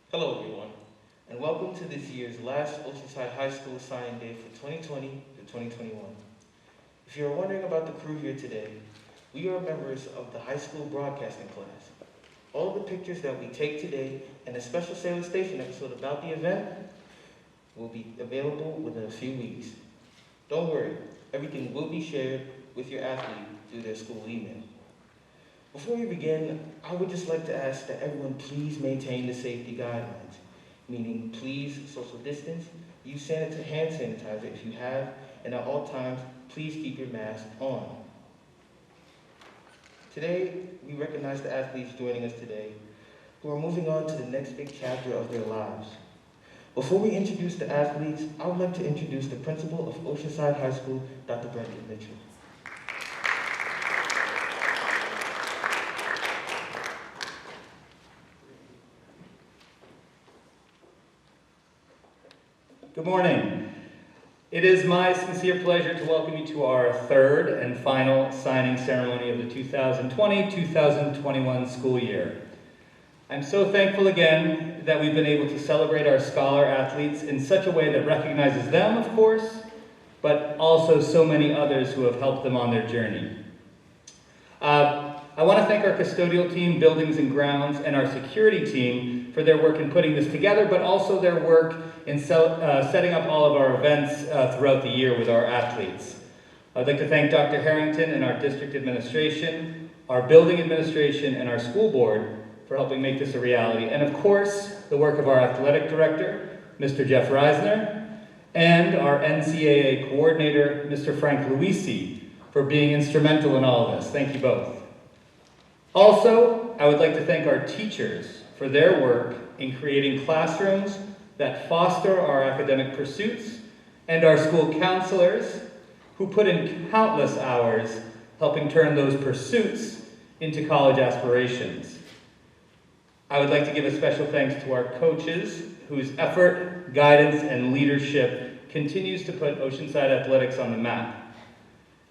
Hello everyone, and welcome to this year's last Oceanside High School signing day for 2020 to 2021. If you're wondering about the crew here today, we are members of the high school broadcasting class. All of the pictures that we take today and a special Sailor Station episode about the event will be available within a few weeks. Don't worry, everything will be shared with your athlete through their school email. Before we begin, I would just like to ask that everyone please maintain the safety guidelines, meaning please social distance, use hand sanitizer if you have, and at all times, please keep your mask on. Today, we recognize the athletes joining us today who are moving on to the next big chapter of their lives. Before we introduce the athletes, I would like to introduce the principal of Oceanside High School, Dr. Brendan Mitchell. Good morning. It is my sincere pleasure to welcome you to our third and final signing ceremony of the 2020-2021 school year. I'm so thankful again that we've been able to celebrate our scholar athletes in such a way that recognizes them, of course, but also so many others who have helped them on their journey. I want to thank our custodial team, buildings and grounds, and our security team for their work in putting this together, but also their work in setting up all of our events throughout the year with our athletes. I'd like to thank Dr. Harrington and our district administration, our building administration, and our school board for helping make this a reality. And of course, the work of our athletic director, Mr. Jeff Reisner, and our NCAA coordinator, Mr. Frank Luisi, for being instrumental in all of this. Thank you both. Also, I would like to thank our teachers for their work in creating classrooms that foster our academic pursuits, and our school counselors who put in countless hours helping turn those pursuits into college aspirations. I would like to give a special thanks to our coaches whose effort, guidance, and leadership continues to put Oceanside athletics on the map.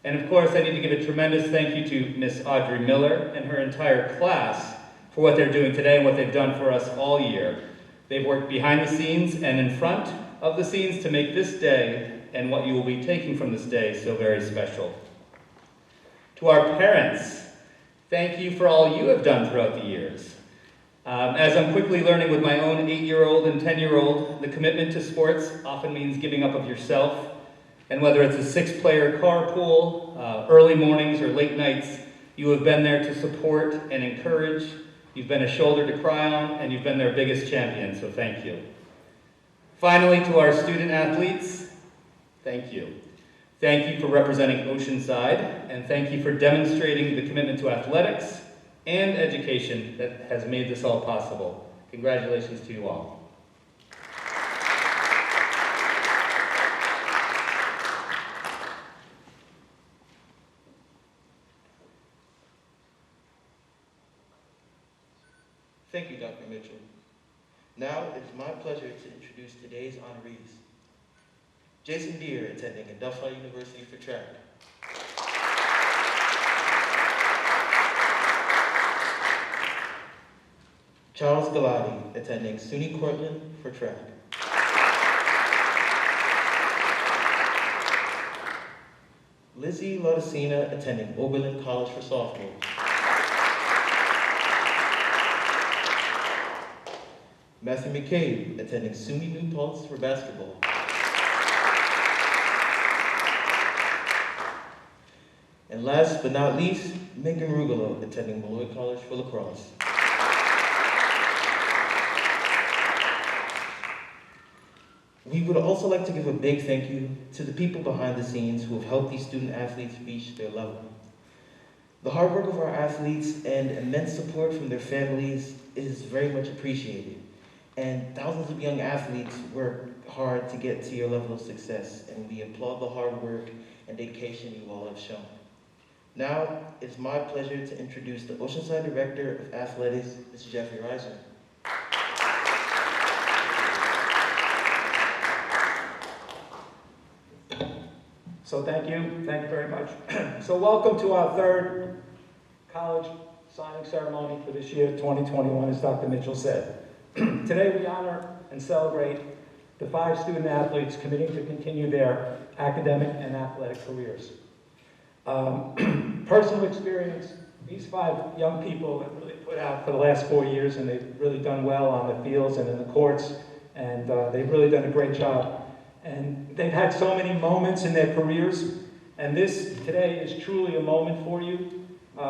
And of course, I need to give a tremendous thank you to Miss Audrey Miller and her entire class for what they're doing today and what they've done for us all year. They've worked behind the scenes and in front of the scenes to make this day and what you will be taking from this day so very special. To our parents, thank you for all you have done throughout the years. As I'm quickly learning with my own 8-year-old and 10-year-old, the commitment to sports often means giving up of yourself. And whether it's a 6-player carpool, early mornings or late nights, you have been there to support and encourage. You've been a shoulder to cry on, and you've been their biggest champion, so thank you. Finally, to our student athletes, thank you. Thank you for representing Oceanside, and thank you for demonstrating the commitment to athletics and education that has made this all possible. Congratulations to you all. Thank you, Dr. Mitchell. Now it is my pleasure to introduce today's honorees. Jason Bier, attending at Delphi University for track. Charles Galati, attending Suny Cortland for track. Lizzie Laudicina, attending Oberlin College for softball. Maddie Mccabe, attending Suny New Paltz for basketball. And last but not least, Meghan Ruglow, attending Molloy College for lacrosse. We would also like to give a big thank you to the people behind the scenes who have helped these student athletes reach their level. The hard work of our athletes and immense support from their families is very much appreciated. And thousands of young athletes work hard to get to your level of success, and we applaud the hard work and dedication you all have shown. Now, it's my pleasure to introduce the Oceanside Director of Athletics, Mr. Jeffrey Reisner. So thank you very much. So welcome to our third college signing ceremony for this year, 2021, as Dr. Mitchell said. Today we honor and celebrate the 5 student athletes committing to continue their academic and athletic careers. Personal experience, these 5 young people have really put out for the last 4 years, and they've really done well on the fields and in the courts, and they've really done a great job. And they've had so many moments in their careers, and this today is truly a moment for you.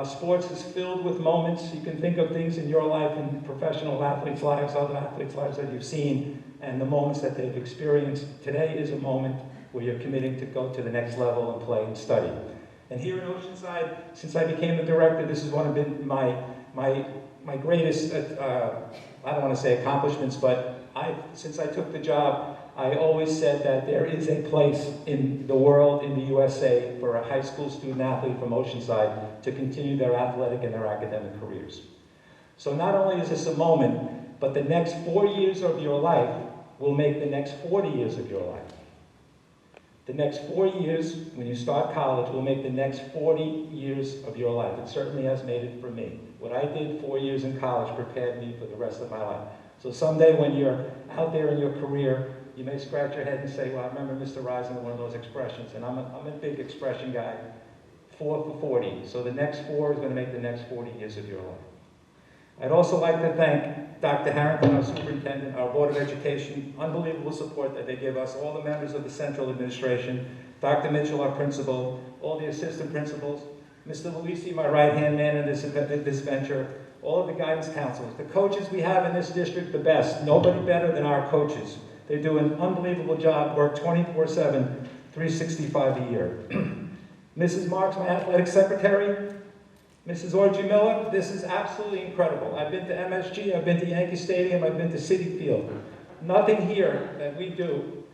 Sports is filled with moments. You can think of things in your life and professional athletes' lives, other athletes' lives that you've seen, and the moments that they've experienced. Today is a moment where you're committing to go to the next level and play and study. And here in Oceanside, since I became the director, this has one of my greatest, I don't want to say accomplishments, but since I took the job, I always said that there is a place in the world, in the USA, for a high school student athlete from Oceanside to continue their athletic and their academic careers. So not only is this a moment, but the next 4 years of your life will make the next 40 years of your life. The next 4 years, when you start college, will make the next 40 years of your life. It certainly has made it for me. What I did 4 years in college prepared me for the rest of my life. So someday when you're out there in your career, you may scratch your head and say, well, I remember Mr. Reisner, one of those expressions, and I'm a big expression guy, 4 for 40. So the next 4 is going to make the next 40 years of your life. I'd also like to thank Dr. Harrington, our superintendent, our Board of Education, unbelievable support that they give us, all the members of the central administration, Dr. Mitchell, our principal, all the assistant principals, Mr. Luisi, my right-hand man in this venture, all of the guidance counselors. The coaches we have in this district, the best. Nobody better than our coaches. They do an unbelievable job, work 24/7, 365 a year. Mrs. Marks, my athletic secretary, Mrs. Orgy Miller, this is absolutely incredible. I've been to MSG, I've been to Yankee Stadium, I've been to Citi Field. Nothing here that we do,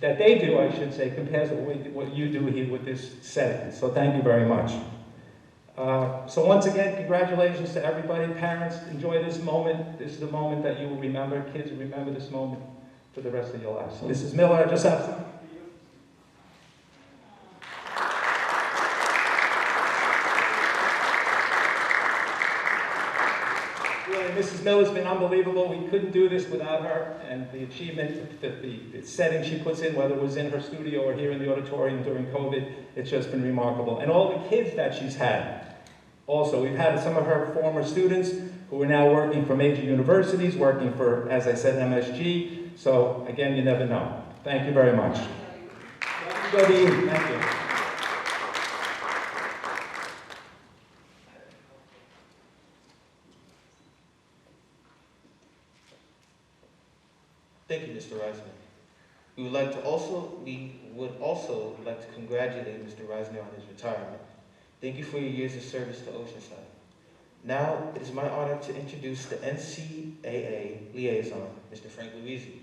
that they do, I should say, compares to what you do here with this setting. So thank you very much. So once again, congratulations to everybody. Parents, enjoy this moment. This is the moment that you will remember. Kids will remember this moment for the rest of your lives. Mrs. Miller, I just have something for you. Really, Mrs. Miller's been unbelievable. We couldn't do this without her, and the achievement, the setting she puts in, whether it was in her studio or here in the auditorium during COVID, it's just been remarkable. And all the kids that she's had. Also, we've had some of her former students who are now working for major universities, working for, as I said, MSG. So, again, you never know. Thank you very much. Thank you. Thank you. Thank you, Mr. Reisner. We would also like to congratulate Mr. Reisner on his retirement. Thank you for your years of service to Oceanside. Now, it is my honor to introduce the Ncaa Liaison, Mr. Frank Luisi.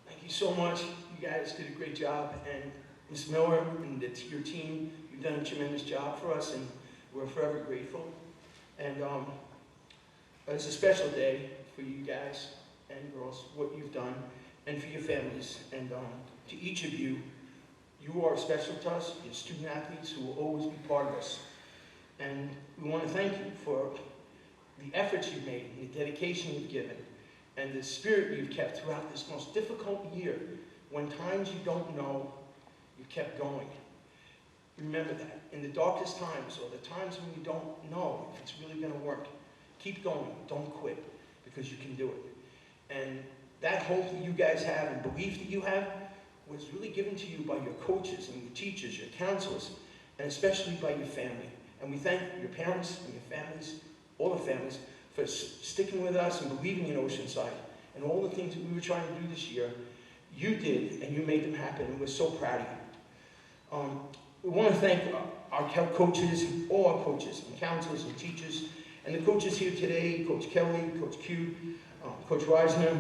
Thank you so much. You guys did a great job, and Ms. Miller and your team, you've done a tremendous job for us, and we're forever grateful. And it's a special day for you guys and girls, what you've done, and for your families. And to each of you, you are special to us. You're student athletes who will always be part of us. And we want to thank you for the efforts you've made, the dedication you've given, and the spirit you've kept throughout this most difficult year. When times you don't know, you kept going. Remember that. In the darkest times, or the times when you don't know if it's really going to work, keep going. Don't quit, because you can do it. And that hope that you guys have and belief that you have was really given to you by your coaches and your teachers, your counselors, and especially by your family. And we thank your parents and your families, all the families, for sticking with us and believing in Oceanside. And all the things that we were trying to do this year, you did, and you made them happen, and we're so proud of you. We want to thank our coaches, all our coaches and counselors and teachers, and the coaches here today, Coach Kelly, Coach Q, Coach Reisner,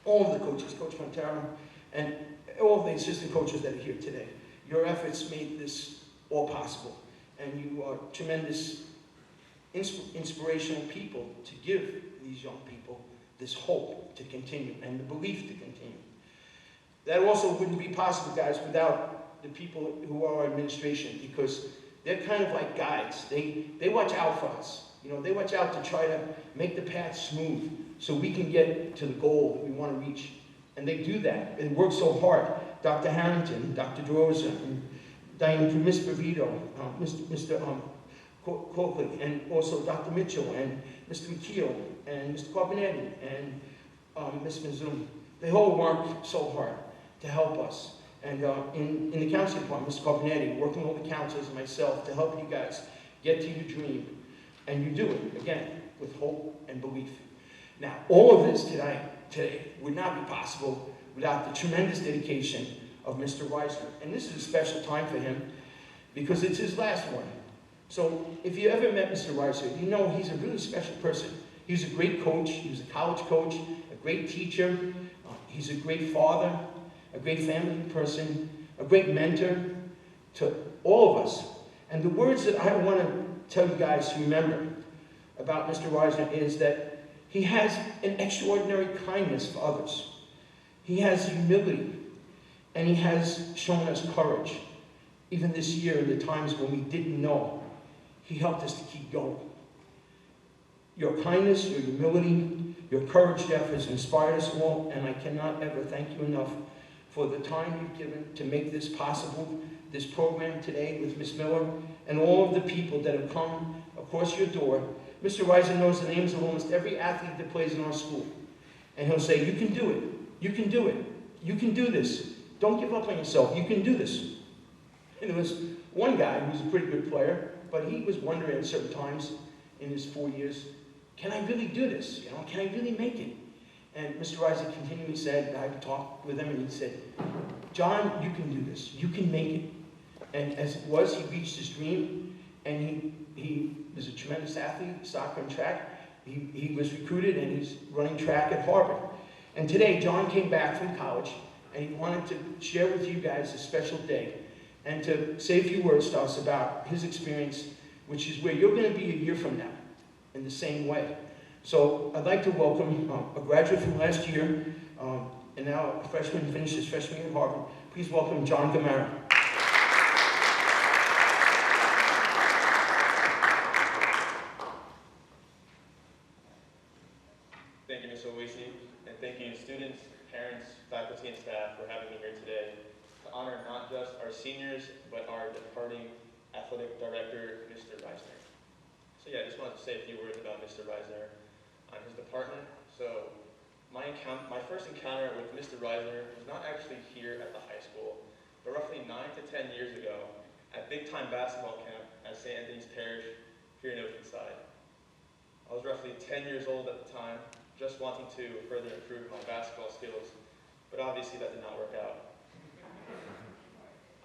all of the coaches, Coach Montero, and all of the assistant coaches that are here today. Your efforts made this all possible, and you are tremendous, inspirational people to give these young people this hope to continue and the belief to continue. That also wouldn't be possible, guys, without the people who are our administration, because they're kind of like guides. They watch out for us. You know, they watch out to try to make the path smooth so we can get to the goal that we want to reach. And they do that. They work so hard. Dr. Harrington, Dr. Droza, and Diane, Ms. Bravito, Mr. Cortland, and also Dr. Mitchell, and Mr. McKeel, and Mr. Carbonetti, and Ms. Mizumi. They all work so hard to help us. And in the counseling department, Mr. Carbonetti, working with all the counselors and myself to help you guys get to your dream. And you do it, again, with hope and belief. Now, all of this today would not be possible without the tremendous dedication of Mr. Reisner. And this is a special time for him because it's his last one. So if you ever met Mr. Reisner, you know he's a really special person. He was a great coach. He was a college coach, a great teacher. He's a great father, a great family person, a great mentor to all of us. And the words that I want to tell you guys to remember about Mr. Reisner is that he has an extraordinary kindness for others. He has humility, and he has shown us courage. Even this year, in the times when we didn't know, he helped us to keep going. Your kindness, your humility, your courage, Jeff, has inspired us all, and I cannot ever thank you enough for the time you've given to make this possible, this program today with Ms. Miller, and all of the people that have come across your door. Mr. Reisner knows the names of almost every athlete that plays in our school. And he'll say, you can do it. You can do it. You can do this. Don't give up on yourself. You can do this. And there was one guy who was a pretty good player, but he was wondering at certain times in his 4 years, can I really do this? You know, can I really make it? And Mr. Reisner continually said, I talked with him, and he said, John, you can do this. You can make it. And as it was, he reached his dream, and he was a tremendous athlete, soccer and track. He was recruited, and he's running track at Harvard. And today, John came back from college, and he wanted to share with you guys a special day and to say a few words to us about his experience, which is where you're going to be a year from now in the same way. So I'd like to welcome a graduate from last year, and now a freshman, finished his freshman year at Harvard. Please welcome John Gamara. Thank you, Ms. Owisi, and thank you students, parents, faculty, and staff for having me here today to honor not just our seniors, but our departing athletic director, Mr. Reisner. So yeah, I just wanted to say a few words about Mr. Reisner on his department. So my first encounter with Mr. Reisner was not actually here at the high school, but roughly 9 to 10 years ago at big-time basketball camp at St. Anthony's Parish here in Oceanside. I was roughly 10 years old at the time, just wanting to further improve my basketball skills, but obviously that did not work out.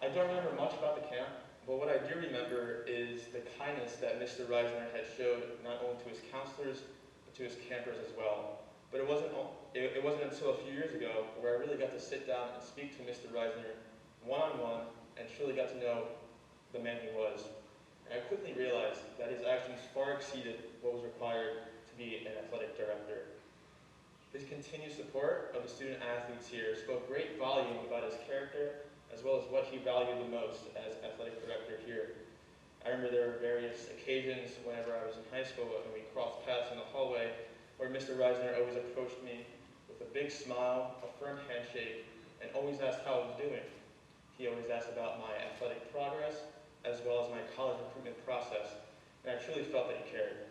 I don't remember much about the camp, but what I do remember is the kindness that Mr. Reisner had showed not only to his counselors, but to his campers as well. But it wasn't until a few years ago where I really got to sit down and speak to Mr. Reisner one-on-one and truly got to know the man he was. And I quickly realized that his actions far exceeded what was required to be an athletic director. His continued support of the student athletes here spoke great volume about his character, as well as what he valued the most as athletic director here. I remember there were various occasions whenever I was in high school and we crossed paths in the hallway where Mr. Reisner always approached me with a big smile, a firm handshake, and always asked how I was doing. He always asked about my athletic progress, as well as my college recruitment process, and I truly felt that he cared.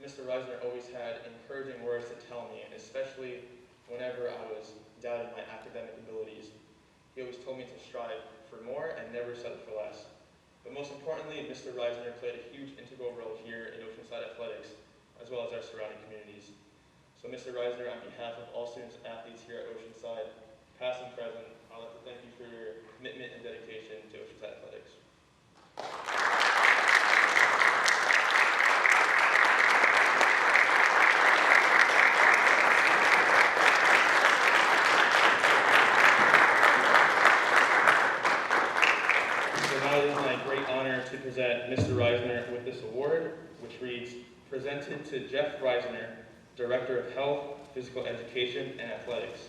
Mr. Reisner always had encouraging words to tell me, and especially whenever I was doubting my academic abilities. He always told me to strive for more and never settle for less. But most importantly, Mr. Reisner played a huge integral role here in Oceanside athletics, as well as our surrounding communities. So Mr. Reisner, on behalf of all students and athletes here at Oceanside, past and present, I'd like to thank you for your commitment and dedication to Oceanside athletics. To present Mr. Reisner with this award, which reads, presented to Jeff Reisner, Director of Health, Physical Education, and Athletics,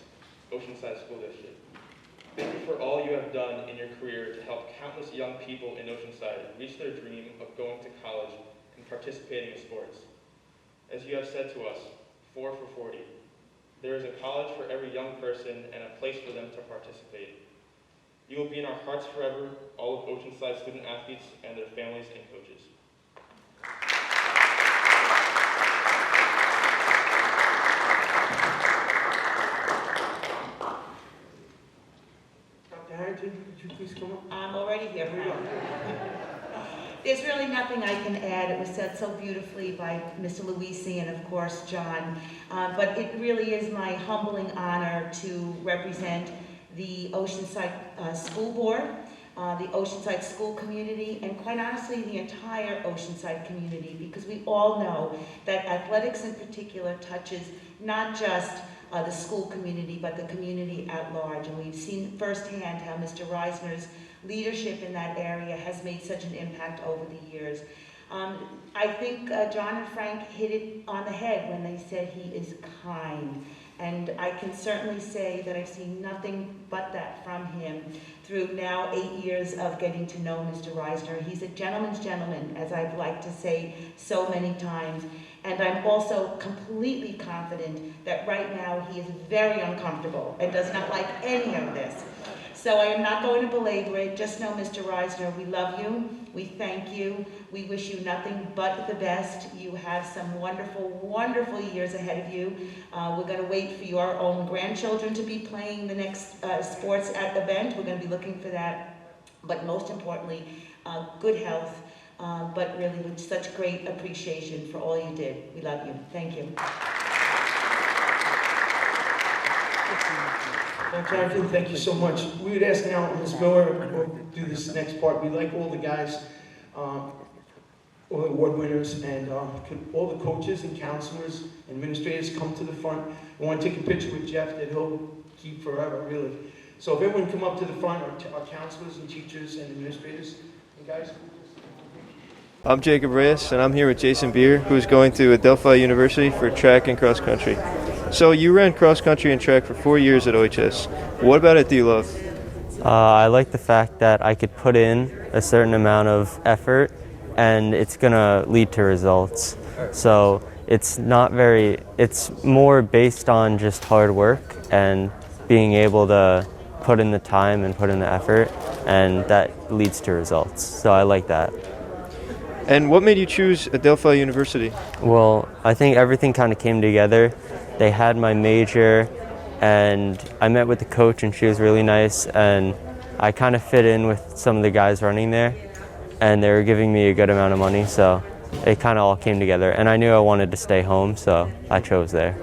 Oceanside School District. Thank you for all you have done in your career to help countless young people in Oceanside reach their dream of going to college and participating in sports. As you have said to us, 4 for 40. There is a college for every young person and a place for them to participate. You will be in our hearts forever, all of Oceanside student athletes and their families and coaches. Dr. Harrington, could you please come up? I'm already here. Here you are. There's really nothing I can add. It was said so beautifully by Mr. Luisi and of course John. But it really is my humbling honor to represent the Oceanside School Board, the Oceanside school community, and quite honestly the entire Oceanside community, because we all know that athletics in particular touches not just the school community, but the community at large. And we've seen firsthand how Mr. Reisner's leadership in that area has made such an impact over the years. I think John and Frank hit it on the head when they said he is kind. And I can certainly say that I've seen nothing but that from him through now 8 years of getting to know Mr. Reisner. He's a gentleman's gentleman, as I've liked to say so many times. And I'm also completely confident that right now he is very uncomfortable and does not like any of this. So I am not going to belabor it. Just know, Mr. Reisner, we love you. We thank you. We wish you nothing but the best. You have some wonderful, wonderful years ahead of you. We're going to wait for your own grandchildren to be playing the next sports event. We're going to be looking for that. But most importantly, good health. But really with such great appreciation for all you did. We love you. Thank you. Dr. Harrington, thank you so much. We would ask now Ms. Miller will do this next part. We'd like all the guys, all the award winners, and could all the coaches and counselors, administrators come to the front. We want to take a picture with Jeff that he'll keep forever, really. So if everyone come up to the front, our counselors and teachers and administrators, and guys. I'm Jacob Reyes, and I'm here with Jason Bier, who's going to Delphi University for track and cross country. So you ran cross country and track for 4 years at OHS. What about it do you love? I like the fact that I could put in a certain amount of effort and it's going to lead to results. So it's more based on just hard work and being able to put in the time and put in the effort, and that leads to results. So I like that. And what made you choose Delphi University? Well, I think everything kind of came together. They had my major, and I met with the coach, and she was really nice, and I kind of fit in with some of the guys running there, and they were giving me a good amount of money, so it kind of all came together. And I knew I wanted to stay home, so I chose there.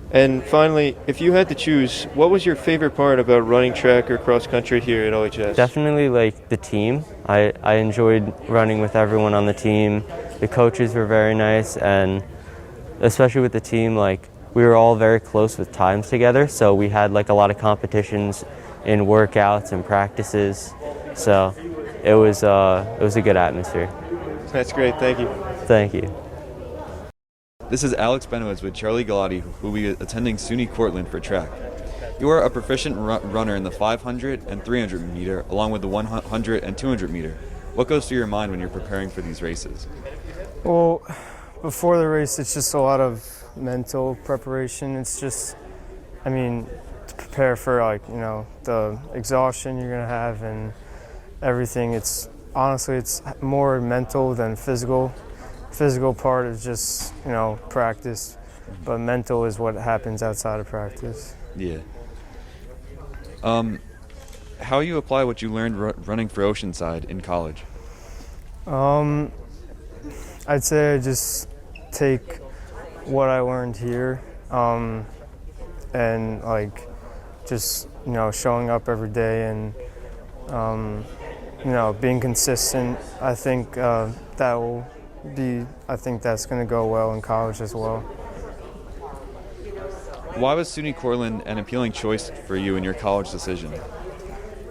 And finally, if you had to choose, what was your favorite part about running track or cross country here at OHS? Definitely like the team. I enjoyed running with everyone on the team. The coaches were very nice, and especially with the team, like we were all very close with times together, so we had like a lot of competitions in workouts and practices. So it was a good atmosphere. That's great, thank you. Thank you. This is Alex Benowitz with Charlie Galati, who will be attending Suny Cortland for track. You are a proficient runner in the 500 and 300 meter, along with the 100 and 200 meter. What goes through your mind when you're preparing for these races? Well, before the race, it's just a lot of mental preparation. It's just, to prepare for the exhaustion you're gonna have and everything. It's more mental than physical. Physical part is just, practice, but mental is what happens outside of practice. Yeah. How you apply what you learned running for Oceanside in college? I'd say I just take what I learned here, and showing up every day and being consistent. I think that's going to go well in college as well. Why was Suny Cortland an appealing choice for you in your college decision?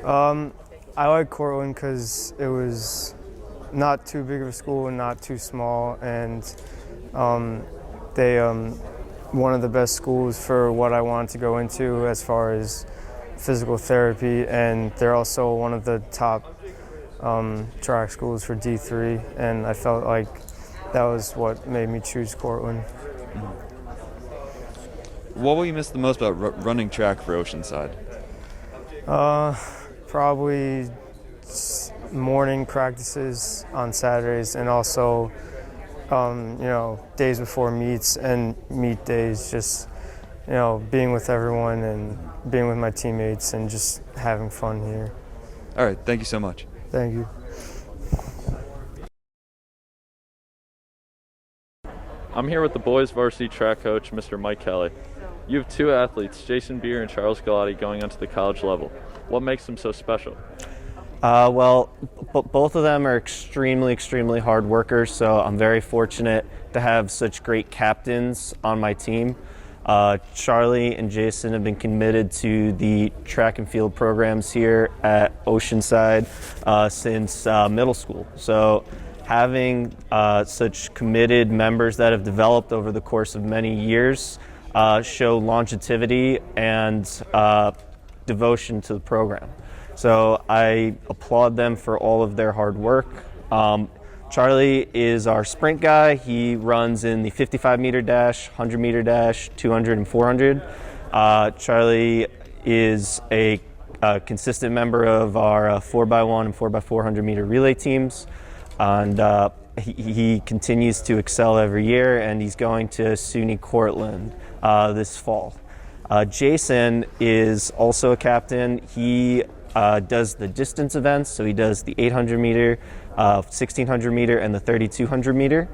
I like Cortland because it was not too big of a school and not too small, and they one of the best schools for what I wanted to go into as far as physical therapy, and they're also one of the top track schools for D3, and I felt like that was what made me choose Cortland. What will you miss the most about running track for Oceanside? Probably morning practices on Saturdays, and also days before meets and meet days, just being with everyone and being with my teammates and just having fun here. All right, thank you so much. Thank you. I'm here with the boys varsity track coach, Mr. Mike Kelly. You have two athletes, Jason Bier and Charles Galati, going onto the college level. What makes them so special? Both of them are extremely hard workers, so I'm very fortunate to have such great captains on my team. Charlie and Jason have been committed to the track and field programs here at Oceanside since middle school. So having such committed members that have developed over the course of many years show longevity and devotion to the program. So I applaud them for all of their hard work. Charlie is our sprint guy. He runs in the 55-meter dash, 100-meter dash, 200 and 400. Charlie is a consistent member of our 4x1 and 4x400 meter relay teams. And he continues to excel every year, and he's going to Suny Cortland this fall. Jason is also a captain. He does the distance events, so he does the 800 meter, 1600 meter, and the 3200 meter.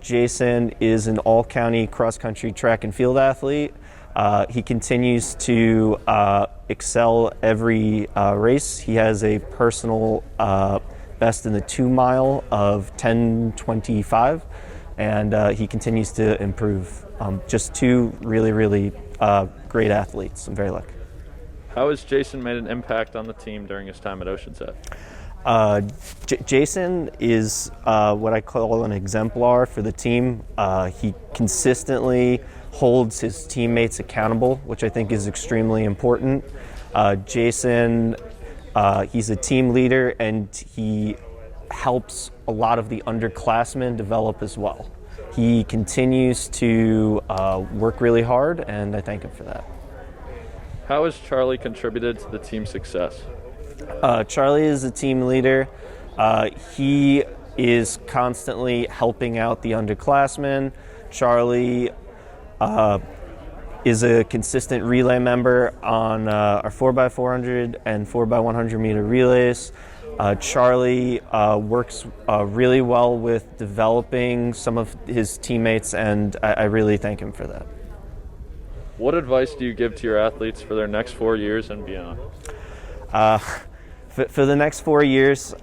Jason is an all-county cross-country track and field athlete. He continues to excel every race. He has a personal best in the 2 mile of 10:25, and he continues to improve. Just two really great athletes. I'm very lucky. How has Jason made an impact on the team during his time at Oceanside? Jason is what I call an exemplar for the team. He consistently holds his teammates accountable, which I think is extremely important. Jason, he's a team leader, and he helps a lot of the underclassmen develop as well. He continues to work really hard, and I thank him for that. How has Charlie contributed to the team's success? Charlie is a team leader. He is constantly helping out the underclassmen. Charlie is a consistent relay member on our 4x400 and 4x100 meter relays. Charlie works really well with developing some of his teammates, and I really thank him for that. What advice do you give to your athletes for their next 4 years and beyond? For the next 4 years,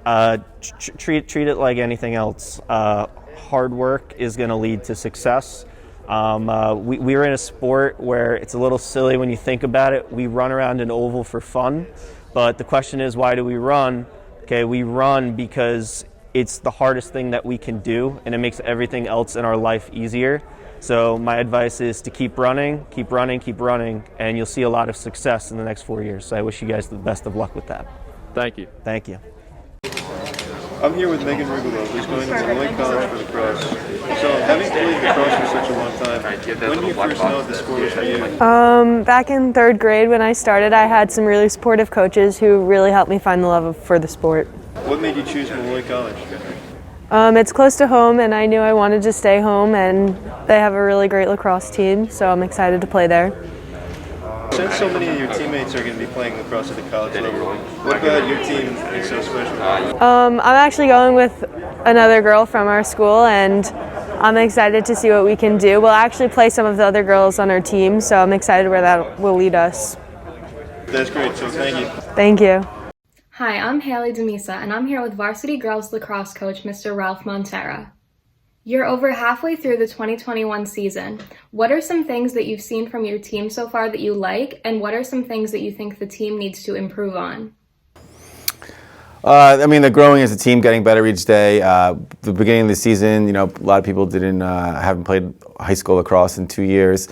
treat it like anything else. Hard work is going to lead to success. We're in a sport where it's a little silly when you think about it. We run around an oval for fun, but the question is, why do we run? Okay, we run because it's the hardest thing that we can do, and it makes everything else in our life easier. So my advice is to keep running, and you'll see a lot of success in the next 4 years. So I wish you guys the best of luck with that. Thank you. Thank you. I'm here with Meghan Ruglow, who's going to Molloy College for lacrosse. So, having played lacrosse for such a long time, when did you first know the sport was for you? Back in 3rd grade when I started, I had some really supportive coaches who really helped me find the love for the sport. What made you choose Molloy College? It's close to home, and I knew I wanted to stay home, and they have a really great lacrosse team, so I'm excited to play there. Since so many of your teammates are going to be playing lacrosse at the college level, what about your team is so special? I'm actually going with another girl from our school, and I'm excited to see what we can do. We'll actually play some of the other girls on our team, so I'm excited where that will lead us. That's great, so thank you. Thank you. Hi, I'm Haley Demisa, and I'm here with varsity girls lacrosse coach Mr. Ralph Montera. You're over halfway through the 2021 season. What are some things that you've seen from your team so far that you like, and what are some things that you think the team needs to improve on? They're growing as a team, getting better each day. The beginning of the season, a lot of people haven't played high school lacrosse in 2 years.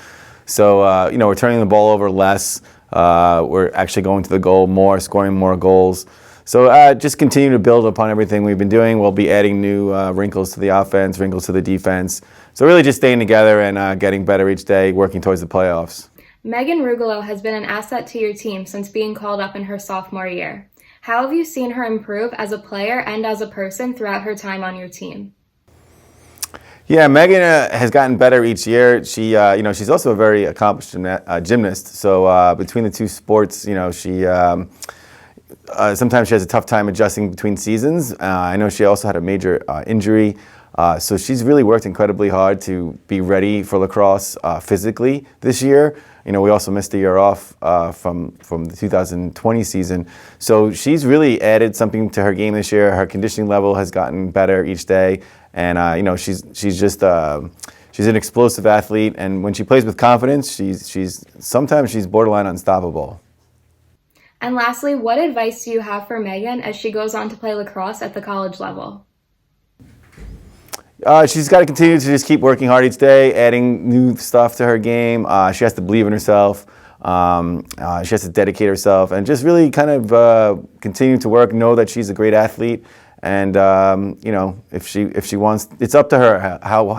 So, we're turning the ball over less. We're actually going to the goal more, scoring more goals. So just continue to build upon everything we've been doing. We'll be adding new wrinkles to the offense, wrinkles to the defense. So really just staying together and getting better each day, working towards the playoffs. Meghan Ruglow has been an asset to your team since being called up in her sophomore year. How have you seen her improve as a player and as a person throughout her time on your team? Yeah, Megan has gotten better each year. She, she's also a very accomplished gymnast. So between the two sports, she sometimes she has a tough time adjusting between seasons. I know she also had a major injury. So she's really worked incredibly hard to be ready for lacrosse physically this year. We also missed a year off from the 2020 season. So she's really added something to her game this year. Her conditioning level has gotten better each day. And, she's an explosive athlete. And when she plays with confidence, sometimes she's borderline unstoppable. And lastly, what advice do you have for Meghan as she goes on to play lacrosse at the college level? She's got to continue to just keep working hard each day, adding new stuff to her game. She has to believe in herself. She has to dedicate herself and just really kind of continue to work, know that she's a great athlete. And, if she wants, it's up to her how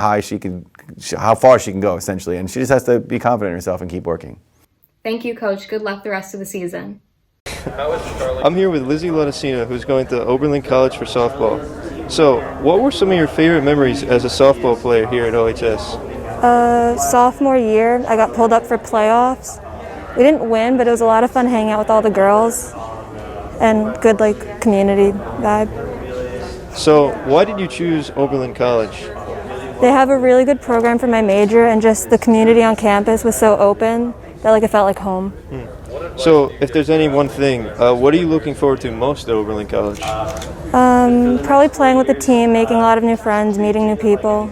far she can go, essentially. And she just has to be confident in herself and keep working. Thank you, Coach. Good luck the rest of the season. I'm here with Lizzie Laudicina, who's going to Oberlin College for softball. So, what were some of your favorite memories as a softball player here at OHS? Sophomore year, I got pulled up for playoffs. We didn't win, but it was a lot of fun hanging out with all the girls and good community vibe. So, why did you choose Oberlin College? They have a really good program for my major, and just the community on campus was so open that it felt like home. So, if there's any one thing, what are you looking forward to most at Oberlin College? Probably playing with the team, making a lot of new friends, meeting new people.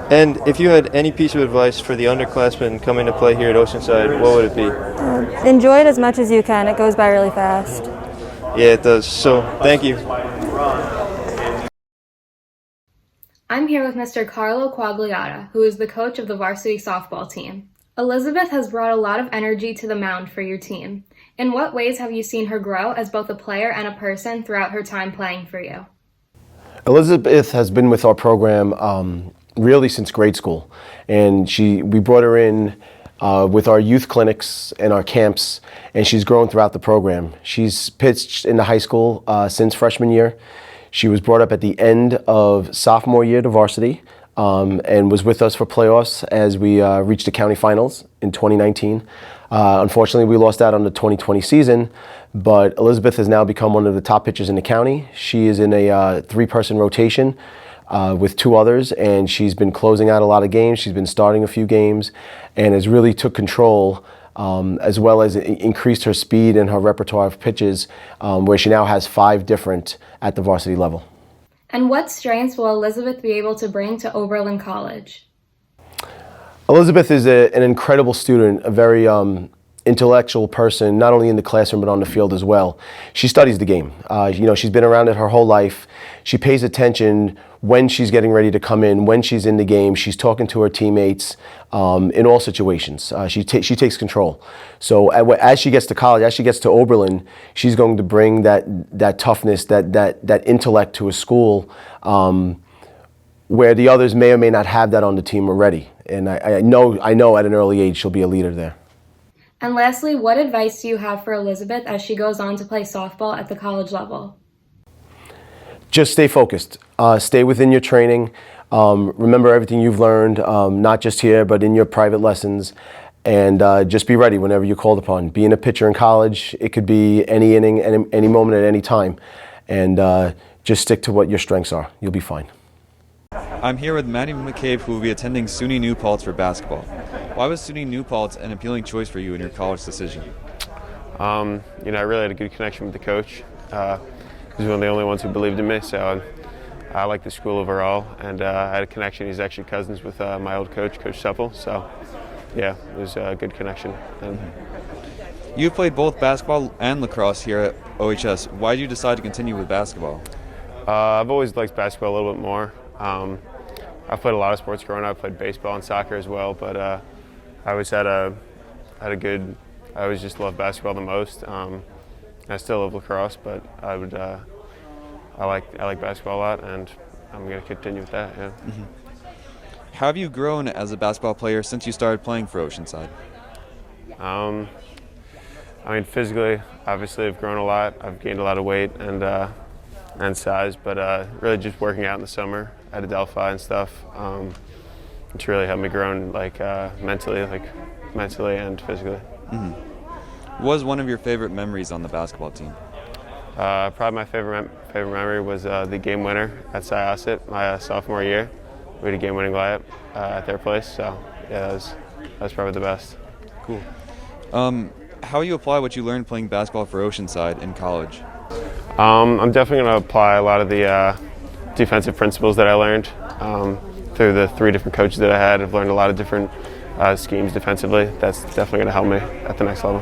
And if you had any piece of advice for the underclassmen coming to play here at Oceanside, what would it be? Enjoy it as much as you can. It goes by really fast. Yeah, it does. So, thank you. I'm here with Mr. Carlo Quagliata, who is the coach of the varsity softball team. Elizabeth has brought a lot of energy to the mound for your team. In what ways have you seen her grow as both a player and a person throughout her time playing for you? Elizabeth has been with our program really since grade school, and we brought her in with our youth clinics and our camps, and she's grown throughout the program. She's pitched in the high school since freshman year. She was brought up at the end of sophomore year to varsity and was with us for playoffs as we reached the county finals in 2019. Unfortunately, we lost out on the 2020 season, but Elizabeth has now become one of the top pitchers in the county. She is in a three-person rotation with two others, and she's been closing out a lot of games. She's been starting a few games and has really took control as well as increased her speed and her repertoire of pitches, where she now has 5 different at the varsity level. And what strengths will Elizabeth be able to bring to Oberlin College? Elizabeth is an incredible student, a very intellectual person, not only in the classroom but on the field as well. She studies the game. She's been around it her whole life. She pays attention when she's getting ready to come in, when she's in the game. She's talking to her teammates in all situations. She takes control. So as she gets to college, as she gets to Oberlin, she's going to bring that toughness, that intellect to a school where the others may or may not have that on the team already. And I know at an early age she'll be a leader there. And lastly, what advice do you have for Elizabeth as she goes on to play softball at the college level? Just stay focused. Stay within your training. Remember everything you've learned, not just here, but in your private lessons. And just be ready whenever you're called upon. Being a pitcher in college, it could be any inning, any moment, at any time. And just stick to what your strengths are. You'll be fine. I'm here with Maddie Mccabe, who will be attending Suny New Paltz for basketball. Why was Suny New Paltz an appealing choice for you in your college decision? I really had a good connection with the coach. He's one of the only ones who believed in me, so I like the school overall, and I had a connection. He's actually cousins with my old coach, Coach Supple, so yeah, it was a good connection. You've played both basketball and lacrosse here at OHS. Why did you decide to continue with basketball? I've always liked basketball a little bit more. I've played a lot of sports growing up. I played baseball and soccer as well, but I always had a good I always just loved basketball the most. I still love lacrosse, but I like basketball a lot, and I'm going to continue with that. Yeah. Mm-hmm. How have you grown as a basketball player since you started playing for Oceanside? I mean, physically, obviously, I've grown a lot. I've gained a lot of weight and size, but really just working out in the summer at Delphi and stuff. It's really helped me grow mentally and physically. Mm-hmm. What was one of your favorite memories on the basketball team? Probably my favorite memory was the game winner at Syosset my sophomore year. We had a game-winning layup at their place, so yeah, that was probably the best. Cool. How you apply what you learned playing basketball for Oceanside in college? I'm definitely going to apply a lot of the defensive principles that I learned through the 3 different coaches that I had. I've learned a lot of different schemes defensively. That's definitely going to help me at the next level.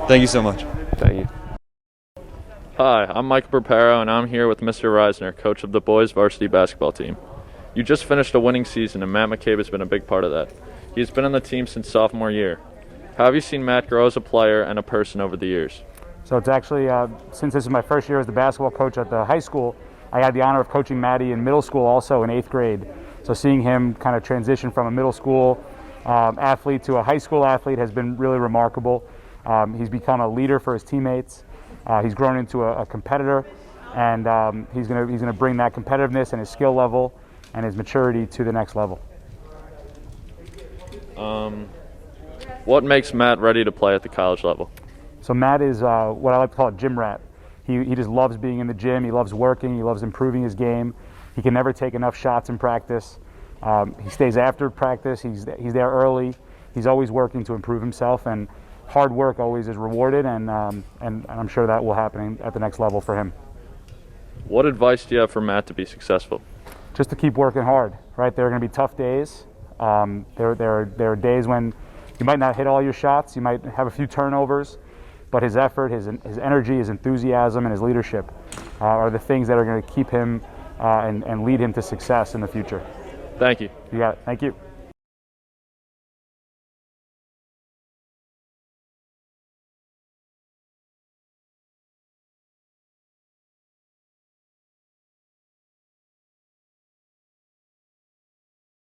Thank you so much. Thank you. Hi, I'm Mike Berparo, and I'm here with Mr. Reisner, coach of the boys varsity basketball team. You just finished a winning season, and Matt Mccabe has been a big part of that. He's been on the team since sophomore year. How have you seen Matt grow as a player and a person over the years? So it's actually, since this is my first year as the basketball coach at the high school, I had the honor of coaching Maddie in middle school also in 8th grade. So seeing him kind of transition from a middle school athlete to a high school athlete has been really remarkable. He's become a leader for his teammates. He's grown into a competitor, and he's gonna bring that competitiveness and his skill level and his maturity to the next level. What makes Matt ready to play at the college level? So Matt is what I like to call a gym rat. He just loves being in the gym. He loves working. He loves improving his game. He can never take enough shots in practice. He stays after practice. He's there early. He's always working to improve himself, and hard work always is rewarded, and I'm sure that will happen at the next level for him. What advice do you have for Matt to be successful? Just to keep working hard, right? There are going to be tough days. There are days when you might not hit all your shots. You might have a few turnovers, but his effort, his energy, his enthusiasm, and his leadership are the things that are going to keep him and lead him to success in the future. Thank you. You got it. Thank you.